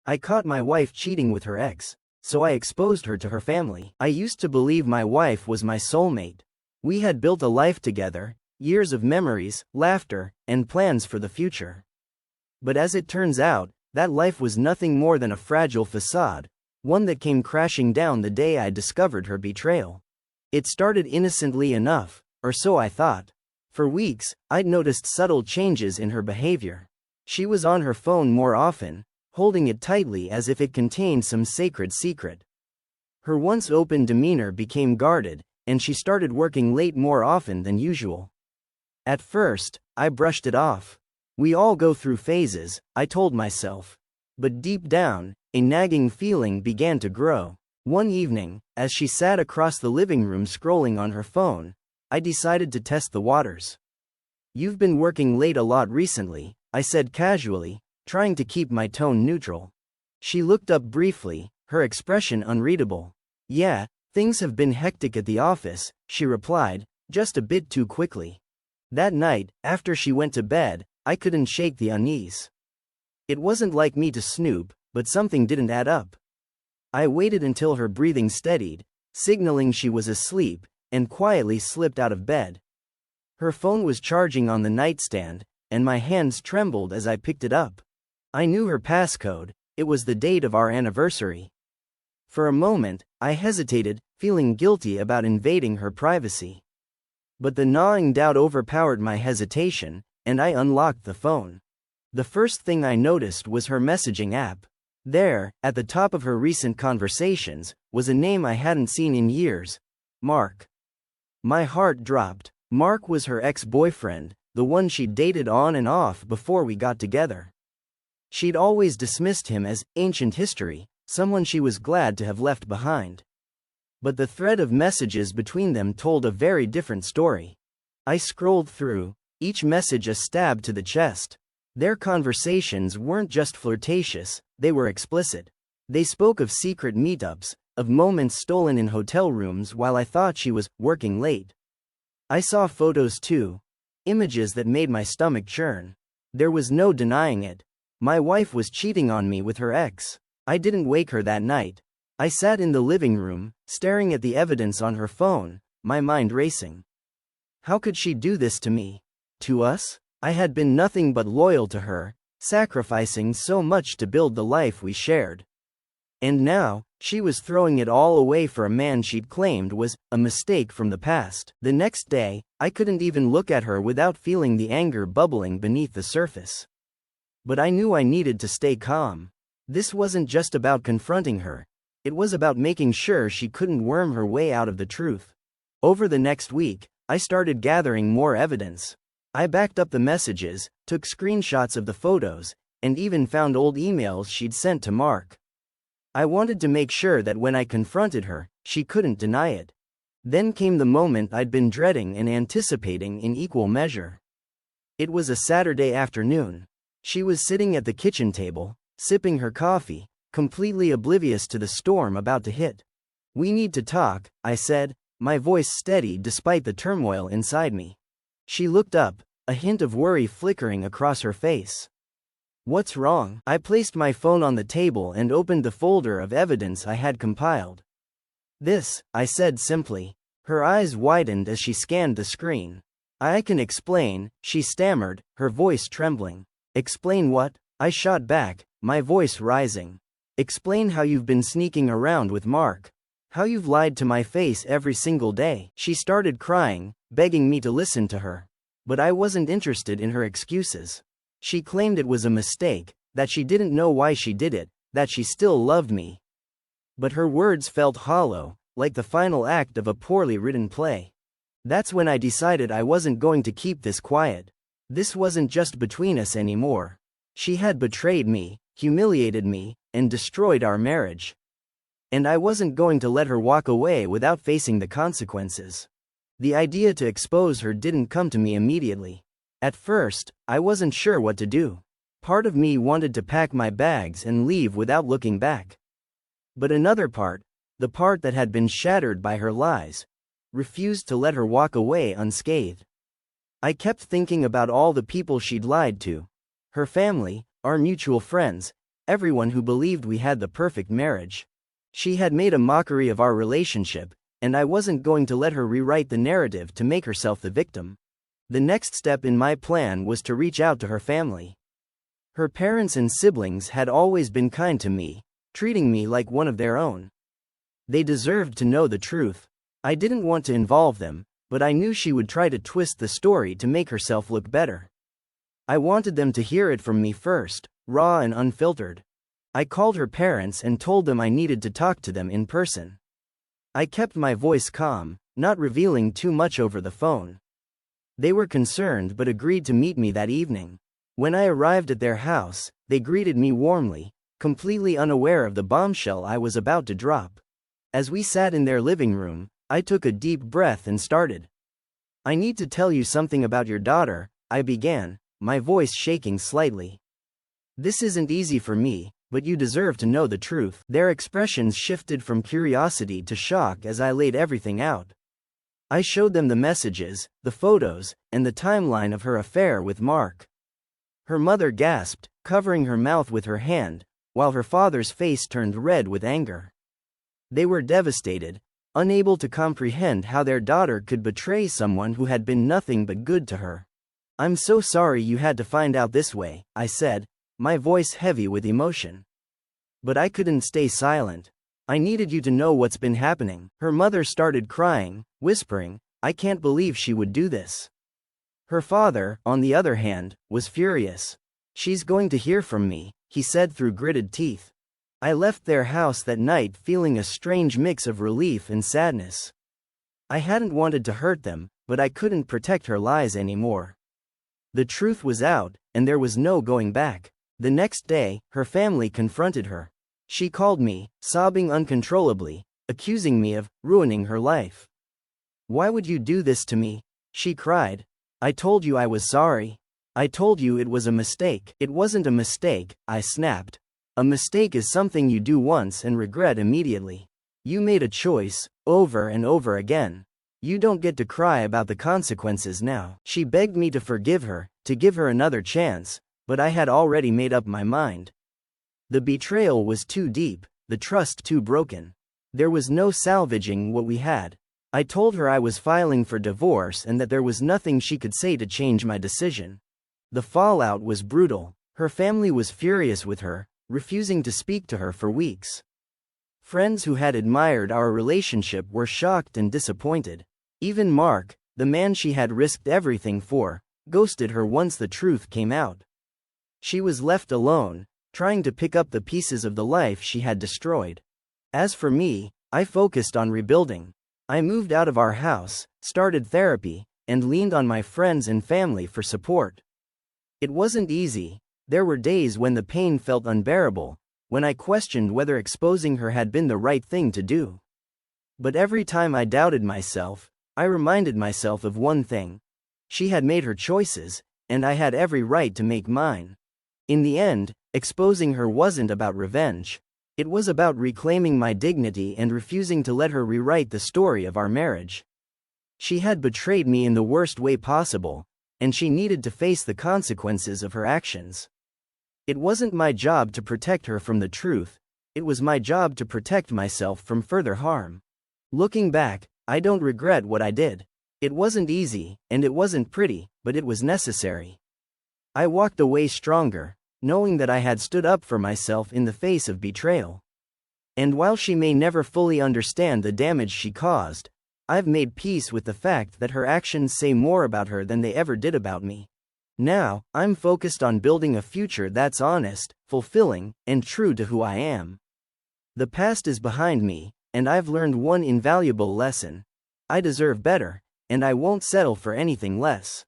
I caught my wife cheating with her ex, so I exposed her to her family. I used to believe my wife was my soulmate. We had built a life together, years of memories, laughter, and plans for the future. But as it turns out, that life was nothing more than a fragile facade, one that came crashing down the day I discovered her betrayal. It started innocently enough, or so I thought. For weeks, I'd noticed subtle changes in her behavior. She was on her phone more often, holding it tightly as if it contained some sacred secret. Her once open demeanor became guarded, and she started working late more often than usual. At first, I brushed it off. We all go through phases, I told myself. But deep down, a nagging feeling began to grow. One evening, as she sat across the living room scrolling on her phone, I decided to test the waters. "You've been working late a lot recently," I said casually, trying to keep my tone neutral. She looked up briefly, her expression unreadable. "Yeah, things have been hectic at the office," she replied, just a bit too quickly. That night, after she went to bed, I couldn't shake the unease. It wasn't like me to snoop, but something didn't add up. I waited until her breathing steadied, signaling she was asleep, and quietly slipped out of bed. Her phone was charging on the nightstand, and my hands trembled as I picked it up. I knew her passcode. It was the date of our anniversary. For a moment, I hesitated, feeling guilty about invading her privacy. But the gnawing doubt overpowered my hesitation, and I unlocked the phone. The first thing I noticed was her messaging app. There, at the top of her recent conversations, was a name I hadn't seen in years: Mark. My heart dropped. Mark was her ex-boyfriend, the one she'd dated on and off before we got together. She'd always dismissed him as ancient history, someone she was glad to have left behind. But the thread of messages between them told a very different story. I scrolled through, each message a stab to the chest. Their conversations weren't just flirtatious, they were explicit. They spoke of secret meetups, of moments stolen in hotel rooms while I thought she was working late. I saw photos too, images that made my stomach churn. There was no denying it. My wife was cheating on me with her ex. I didn't wake her that night. I sat in the living room, staring at the evidence on her phone, my mind racing. How could she do this to me? To us? I had been nothing but loyal to her, sacrificing so much to build the life we shared. And now, she was throwing it all away for a man she'd claimed was a mistake from the past. The next day, I couldn't even look at her without feeling the anger bubbling beneath the surface. But I knew I needed to stay calm. This wasn't just about confronting her. It was about making sure she couldn't worm her way out of the truth. Over the next week, I started gathering more evidence. I backed up the messages, took screenshots of the photos, and even found old emails she'd sent to Mark. I wanted to make sure that when I confronted her, she couldn't deny it. Then came the moment I'd been dreading and anticipating in equal measure. It was a Saturday afternoon. She was sitting at the kitchen table, sipping her coffee, completely oblivious to the storm about to hit. "We need to talk," I said, my voice steady despite the turmoil inside me. She looked up, a hint of worry flickering across her face. "What's wrong?" I placed my phone on the table and opened the folder of evidence I had compiled. "This," I said simply. Her eyes widened as she scanned the screen. "I can explain," she stammered, her voice trembling. "Explain what?" I shot back, my voice rising. "Explain how you've been sneaking around with Mark. How you've lied to my face every single day." She started crying, begging me to listen to her. But I wasn't interested in her excuses. She claimed it was a mistake, that she didn't know why she did it, that she still loved me. But her words felt hollow, like the final act of a poorly written play. That's when I decided I wasn't going to keep this quiet. This wasn't just between us anymore. She had betrayed me, humiliated me, and destroyed our marriage. And I wasn't going to let her walk away without facing the consequences. The idea to expose her didn't come to me immediately. At first, I wasn't sure what to do. Part of me wanted to pack my bags and leave without looking back. But another part, the part that had been shattered by her lies, refused to let her walk away unscathed. I kept thinking about all the people she'd lied to. Her family, our mutual friends, everyone who believed we had the perfect marriage. She had made a mockery of our relationship, and I wasn't going to let her rewrite the narrative to make herself the victim. The next step in my plan was to reach out to her family. Her parents and siblings had always been kind to me, treating me like one of their own. They deserved to know the truth. I didn't want to involve them, but I knew she would try to twist the story to make herself look better. I wanted them to hear it from me first, raw and unfiltered. I called her parents and told them I needed to talk to them in person. I kept my voice calm, not revealing too much over the phone. They were concerned but agreed to meet me that evening. When I arrived at their house, they greeted me warmly, completely unaware of the bombshell I was about to drop. As we sat in their living room, I took a deep breath and started. "I need to tell you something about your daughter," I began, my voice shaking slightly. "This isn't easy for me, but you deserve to know the truth." Their expressions shifted from curiosity to shock as I laid everything out. I showed them the messages, the photos, and the timeline of her affair with Mark. Her mother gasped, covering her mouth with her hand, while her father's face turned red with anger. They were devastated, unable to comprehend how their daughter could betray someone who had been nothing but good to her. "I'm so sorry you had to find out this way," I said, my voice heavy with emotion. "But I couldn't stay silent. I needed you to know what's been happening." Her mother started crying, whispering, "I can't believe she would do this." Her father, on the other hand, was furious. "She's going to hear from me," he said through gritted teeth. I left their house that night feeling a strange mix of relief and sadness. I hadn't wanted to hurt them, but I couldn't protect her lies anymore. The truth was out, and there was no going back. The next day, her family confronted her. She called me, sobbing uncontrollably, accusing me of ruining her life. "Why would you do this to me?" she cried. "I told you I was sorry. I told you it was a mistake." "It wasn't a mistake," I snapped. "A mistake is something you do once and regret immediately. You made a choice, over and over again. You don't get to cry about the consequences now." She begged me to forgive her, to give her another chance, but I had already made up my mind. The betrayal was too deep, the trust too broken. There was no salvaging what we had. I told her I was filing for divorce and that there was nothing she could say to change my decision. The fallout was brutal. Her family was furious with her, refusing to speak to her for weeks. Friends who had admired our relationship were shocked and disappointed. Even Mark, the man she had risked everything for, ghosted her once the truth came out. She was left alone, trying to pick up the pieces of the life she had destroyed. As for me, I focused on rebuilding. I moved out of our house, started therapy, and leaned on my friends and family for support. It wasn't easy. There were days when the pain felt unbearable, when I questioned whether exposing her had been the right thing to do. But every time I doubted myself, I reminded myself of one thing. She had made her choices, and I had every right to make mine. In the end, exposing her wasn't about revenge. It was about reclaiming my dignity and refusing to let her rewrite the story of our marriage. She had betrayed me in the worst way possible, and she needed to face the consequences of her actions. It wasn't my job to protect her from the truth, it was my job to protect myself from further harm. Looking back, I don't regret what I did. It wasn't easy, and it wasn't pretty, but it was necessary. I walked away stronger, knowing that I had stood up for myself in the face of betrayal. And while she may never fully understand the damage she caused, I've made peace with the fact that her actions say more about her than they ever did about me. Now, I'm focused on building a future that's honest, fulfilling, and true to who I am. The past is behind me, and I've learned one invaluable lesson. I deserve better, and I won't settle for anything less.